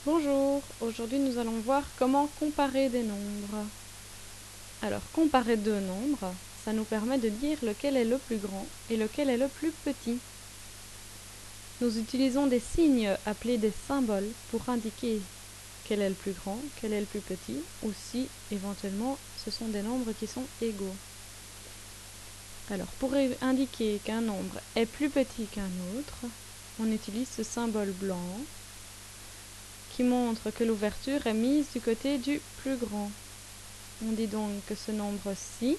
Bonjour, aujourd'hui nous allons voir comment comparer des nombres. Alors, comparer deux nombres, ça nous permet de dire lequel est le plus grand et lequel est le plus petit. Nous utilisons des signes appelés des symboles pour indiquer quel est le plus grand, quel est le plus petit, ou si éventuellement ce sont des nombres qui sont égaux. Alors, pour indiquer qu'un nombre est plus petit qu'un autre, on utilise ce symbole blanc qui montre que l'ouverture est mise du côté du plus grand. On dit donc que ce nombre-ci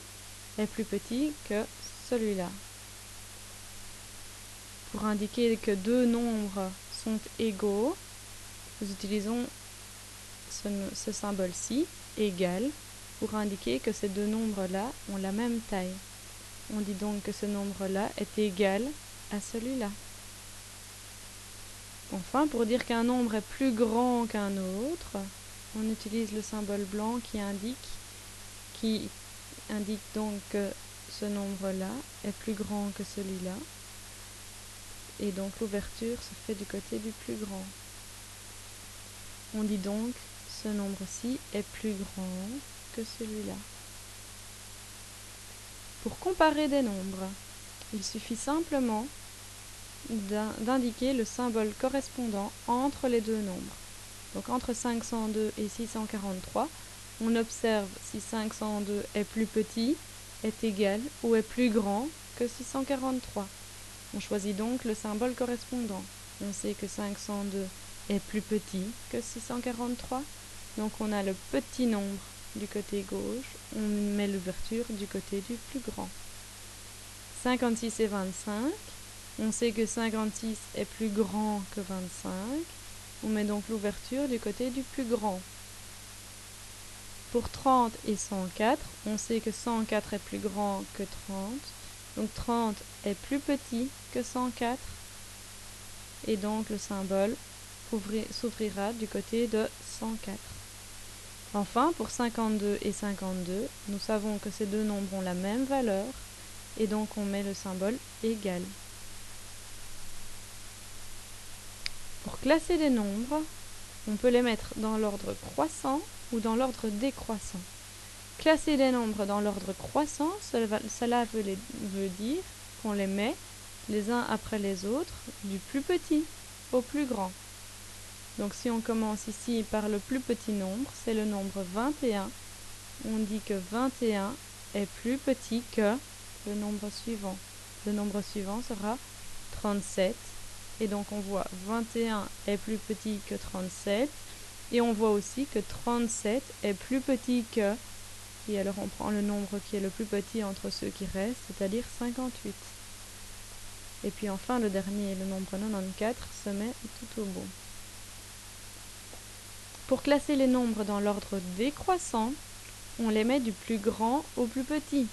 est plus petit que celui-là. Pour indiquer que deux nombres sont égaux, nous utilisons ce symbole-ci, égal, pour indiquer que ces deux nombres-là ont la même taille. On dit donc que ce nombre-là est égal à celui-là. Enfin, pour dire qu'un nombre est plus grand qu'un autre, on utilise le symbole blanc qui indique donc que ce nombre-là est plus grand que celui-là. Et donc l'ouverture se fait du côté du plus grand. On dit donc ce nombre-ci est plus grand que celui-là. Pour comparer des nombres, il suffit simplement d'indiquer le symbole correspondant entre les deux nombres. Donc entre 502 et 643, on observe si 502 est plus petit, est égal ou est plus grand que 643. On choisit donc le symbole correspondant. On sait que 502 est plus petit que 643, donc on a le petit nombre du côté gauche, on met l'ouverture du côté du plus grand. 56 et 25, on sait que 56 est plus grand que 25, on met donc l'ouverture du côté du plus grand. Pour 30 et 104, on sait que 104 est plus grand que 30, donc 30 est plus petit que 104, et donc le symbole s'ouvrira du côté de 104. Enfin, pour 52 et 52, nous savons que ces deux nombres ont la même valeur, et donc on met le symbole égal. Pour classer les nombres, on peut les mettre dans l'ordre croissant ou dans l'ordre décroissant. Classer les nombres dans l'ordre croissant, cela veut dire qu'on les met les uns après les autres, du plus petit au plus grand. Donc si on commence ici par le plus petit nombre, c'est le nombre 21. On dit que 21 est plus petit que le nombre suivant. Le nombre suivant sera 37. Et donc on voit 21 est plus petit que 37. Et on voit aussi que 37 est plus petit que... Et alors on prend le nombre qui est le plus petit entre ceux qui restent, c'est-à-dire 58. Et puis enfin le dernier, le nombre 94, se met tout au bout. Pour classer les nombres dans l'ordre décroissant, on les met du plus grand au plus petit.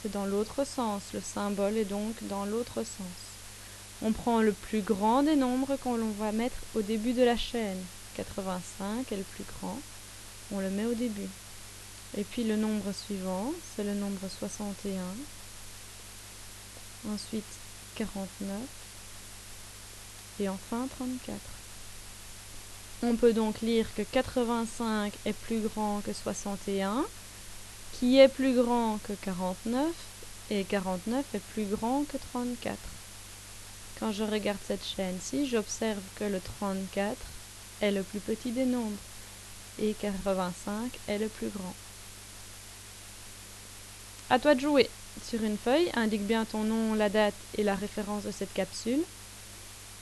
C'est dans l'autre sens, le symbole est donc dans l'autre sens. On prend le plus grand des nombres qu'on va mettre au début de la chaîne. 85 est le plus grand, on le met au début. Et puis le nombre suivant, c'est le nombre 61. Ensuite 49. Et enfin 34. On peut donc lire que 85 est plus grand que 61, qui est plus grand que 49, et 49 est plus grand que 34. Quand je regarde cette chaîne-ci, j'observe que le 34 est le plus petit des nombres, et 85 est le plus grand. À toi de jouer. Sur une feuille, indique bien ton nom, la date et la référence de cette capsule,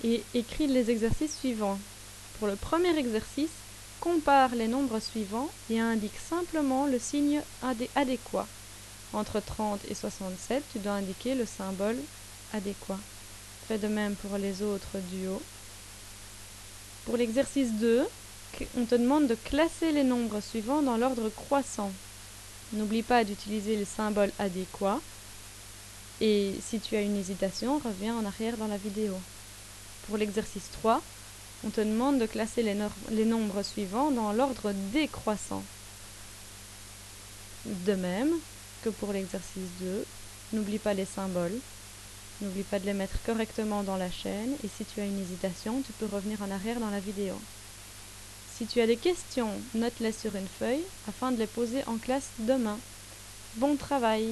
et écris les exercices suivants. Pour le premier exercice, compare les nombres suivants et indique simplement le signe adéquat. Entre 30 et 67, tu dois indiquer le symbole adéquat. Fais de même pour les autres du haut. Pour l'exercice 2, on te demande de classer les nombres suivants dans l'ordre croissant. N'oublie pas d'utiliser le symbole adéquat. Et si tu as une hésitation, reviens en arrière dans la vidéo. Pour l'exercice 3, on te demande de classer les nombres suivants dans l'ordre décroissant. De même que pour l'exercice 2, n'oublie pas les symboles, n'oublie pas de les mettre correctement dans la chaîne, et si tu as une hésitation, tu peux revenir en arrière dans la vidéo. Si tu as des questions, note-les sur une feuille afin de les poser en classe demain. Bon travail!